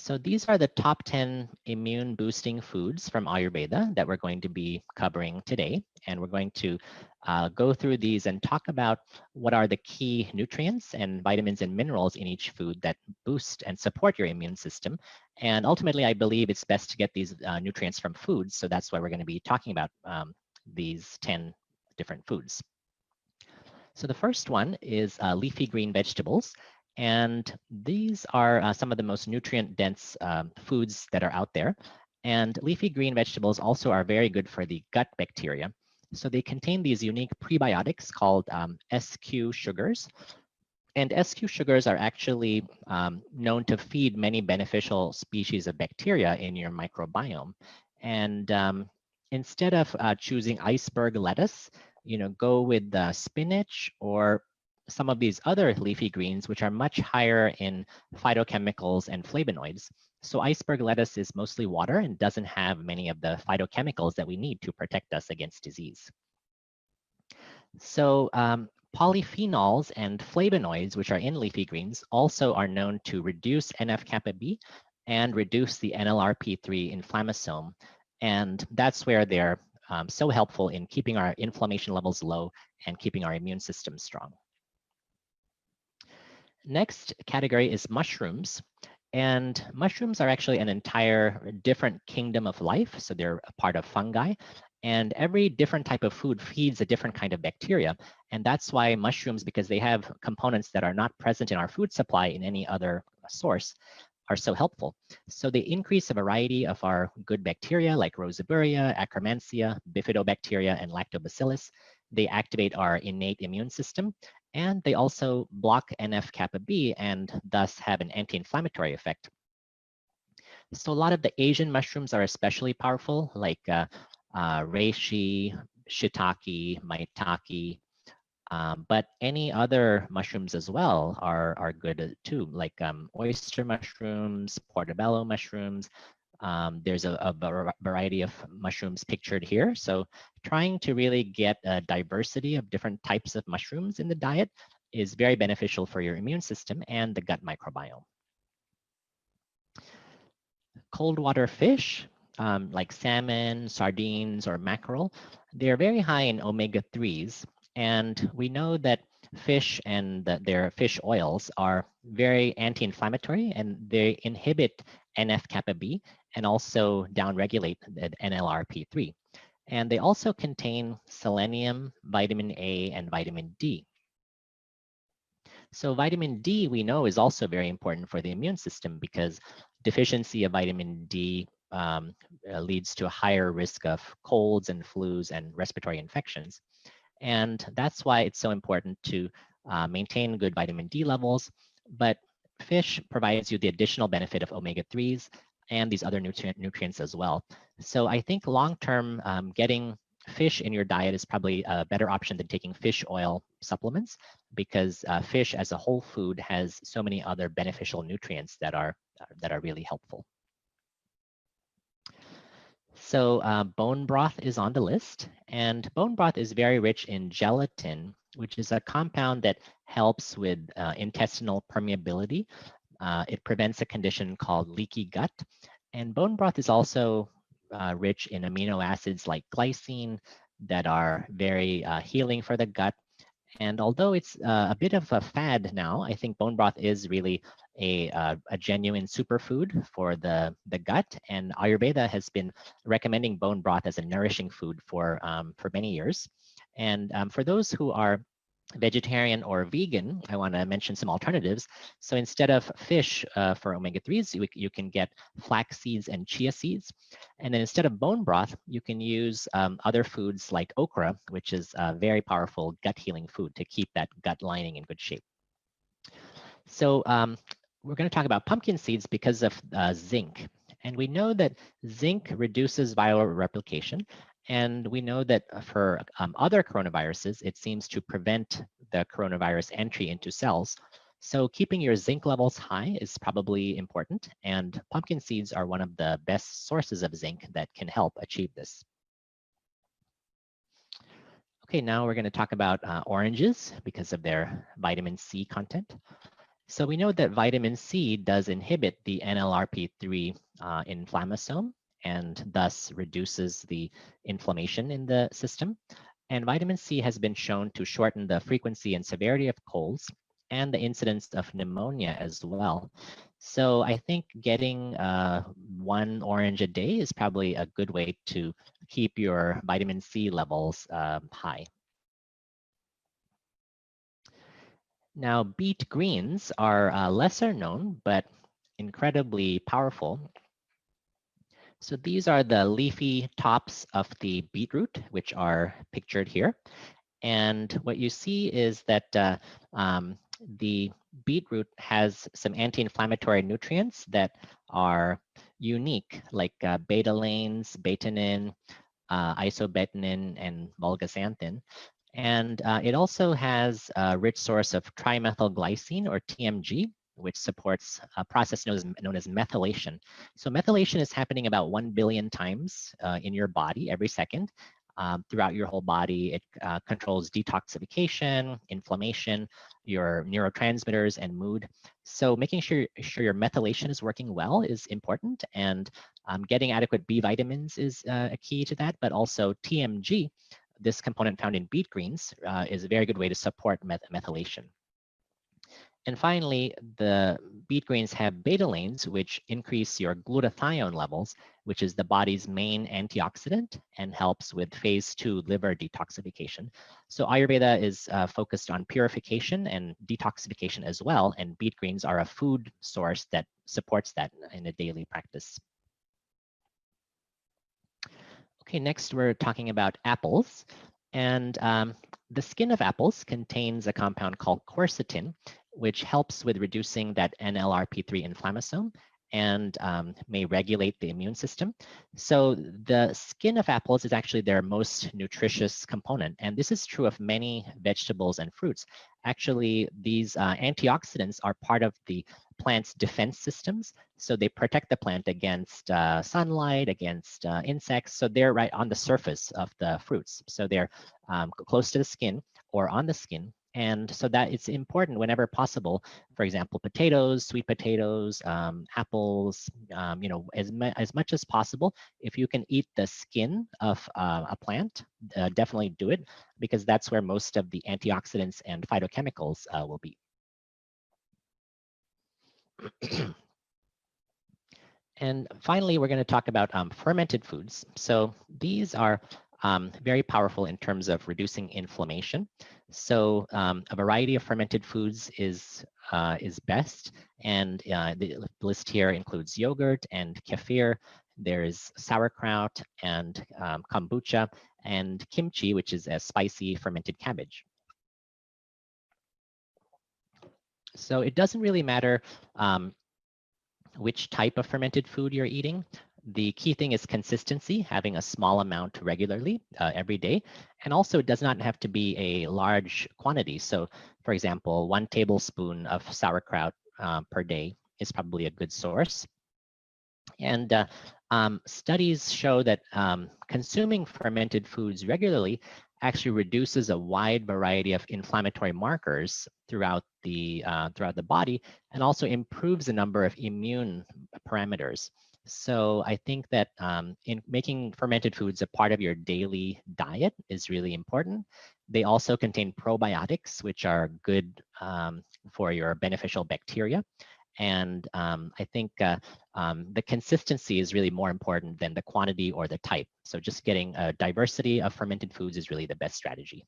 So these are the top 10 immune boosting foods from Ayurveda that we're going to be covering today. And we're going to go through these and talk about what are the key nutrients and vitamins and minerals in each food that boost and support your immune system. And ultimately, I believe it's best to get these nutrients from foods. So that's why we're going to be talking about these 10 different foods. So the first one is leafy green vegetables. And these are some of the most nutrient-dense foods that are out there. And leafy green vegetables also are very good for the gut bacteria. So they contain these unique prebiotics called SQ sugars. And SQ sugars are actually known to feed many beneficial species of bacteria in your microbiome. And instead of choosing iceberg lettuce, go with spinach or some of these other leafy greens, which are much higher in phytochemicals and flavonoids. So iceberg lettuce is mostly water and doesn't have many of the phytochemicals that we need to protect us against disease. So polyphenols and flavonoids, which are in leafy greens, also are known to reduce NF-kappa B and reduce the NLRP3 inflammasome. And that's where they're so helpful in keeping our inflammation levels low and keeping our immune system strong. Next category is mushrooms. And mushrooms are actually an entire different kingdom of life. So they're a part of fungi. And every different type of food feeds a different kind of bacteria. And that's why mushrooms, because they have components that are not present in our food supply in any other source, are so helpful. So they increase a variety of our good bacteria like Roseville, Akkermansia, bifidobacteria, and lactobacillus. They activate our innate immune system. And they also block NF-kappa B and thus have an anti-inflammatory effect. So a lot of the Asian mushrooms are especially powerful, like reishi, shiitake, maitake, but any other mushrooms as well are good too, like oyster mushrooms, portobello mushrooms. There's a variety of mushrooms pictured here. So trying to really get a diversity of different types of mushrooms in the diet is very beneficial for your immune system and the gut microbiome. Cold water fish, like salmon, sardines, or mackerel, they're very high in omega-3s. And we know that fish and their fish oils are very anti-inflammatory, and they inhibit NF-kappa B and also downregulate the NLRP3. And they also contain selenium, vitamin A, and vitamin D. So vitamin D, we know, is also very important for the immune system because deficiency of vitamin D leads to a higher risk of colds and flus and respiratory infections. And that's why it's so important to maintain good vitamin D levels. But fish provides you the additional benefit of omega-3s and these other nutrients as well. So I think long-term, getting fish in your diet is probably a better option than taking fish oil supplements, because fish as a whole food has so many other beneficial nutrients that are really helpful. So bone broth is on the list, and bone broth is very rich in gelatin, which is a compound that helps with intestinal permeability. It prevents a condition called leaky gut, and bone broth is also rich in amino acids like glycine that are very healing for the gut. And although it's a bit of a fad now, I think bone broth is really a genuine superfood for the gut. And Ayurveda has been recommending bone broth as a nourishing food for many years. And for those who are vegetarian or vegan, I want to mention some alternatives. So instead of fish for omega-3s, you can get flax seeds and chia seeds. And then instead of bone broth, you can use other foods like okra, which is a very powerful gut healing food to keep that gut lining in good shape. So we're going to talk about pumpkin seeds because of zinc. And we know that zinc reduces viral replication. And we know that for other coronaviruses, it seems to prevent the coronavirus entry into cells. So keeping your zinc levels high is probably important. And pumpkin seeds are one of the best sources of zinc that can help achieve this. Okay, now we're going to talk about oranges because of their vitamin C content. So we know that vitamin C does inhibit the NLRP3 inflammasome and thus reduces the inflammation in the system. And vitamin C has been shown to shorten the frequency and severity of colds and the incidence of pneumonia as well. So I think getting 1 orange a day is probably a good way to keep your vitamin C levels high. Now, beet greens are lesser known, but incredibly powerful. So these are the leafy tops of the beetroot, which are pictured here. And what you see is that the beetroot has some anti-inflammatory nutrients that are unique, like betalains, betanin, isobetanin, and volgaxanthin. And it also has a rich source of trimethylglycine, or TMG, which supports a process known as methylation. So methylation is happening about 1 billion times in your body every second. Throughout your whole body. It controls detoxification, inflammation, your neurotransmitters, and mood. So making sure your methylation is working well is important, and getting adequate B vitamins is a key to that, but also TMG, this component found in beet greens, is a very good way to support methylation. And finally, the beet greens have betalains, which increase your glutathione levels, which is the body's main antioxidant and helps with phase 2 liver detoxification. So Ayurveda is focused on purification and detoxification as well, and beet greens are a food source that supports that in a daily practice. Okay, next we're talking about apples. And the skin of apples contains a compound called quercetin, which helps with reducing that NLRP3 inflammasome and may regulate the immune system. So the skin of apples is actually their most nutritious component. And this is true of many vegetables and fruits. Actually, these antioxidants are part of the plant's defense systems. So they protect the plant against sunlight, against insects. So they're right on the surface of the fruits. So they're close to the skin or on the skin. And so that it's important whenever possible, for example, potatoes, sweet potatoes, apples, you know, as much as possible, if you can eat the skin of a plant, definitely do it, because that's where most of the antioxidants and phytochemicals will be. And finally, we're going to talk about fermented foods. So these are very powerful in terms of reducing inflammation. So a variety of fermented foods is best. And the list here includes yogurt and kefir. There's sauerkraut and kombucha and kimchi, which is a spicy fermented cabbage. So it doesn't really matter which type of fermented food you're eating. The key thing is consistency, having a small amount regularly every day. And also it does not have to be a large quantity. So for example, 1 tablespoon of sauerkraut per day is probably a good source. And studies show that consuming fermented foods regularly actually reduces a wide variety of inflammatory markers throughout the body, and also improves the number of immune parameters. So I think that in making fermented foods a part of your daily diet is really important. They also contain probiotics, which are good for your beneficial bacteria. And I think the consistency is really more important than the quantity or the type. So just getting a diversity of fermented foods is really the best strategy.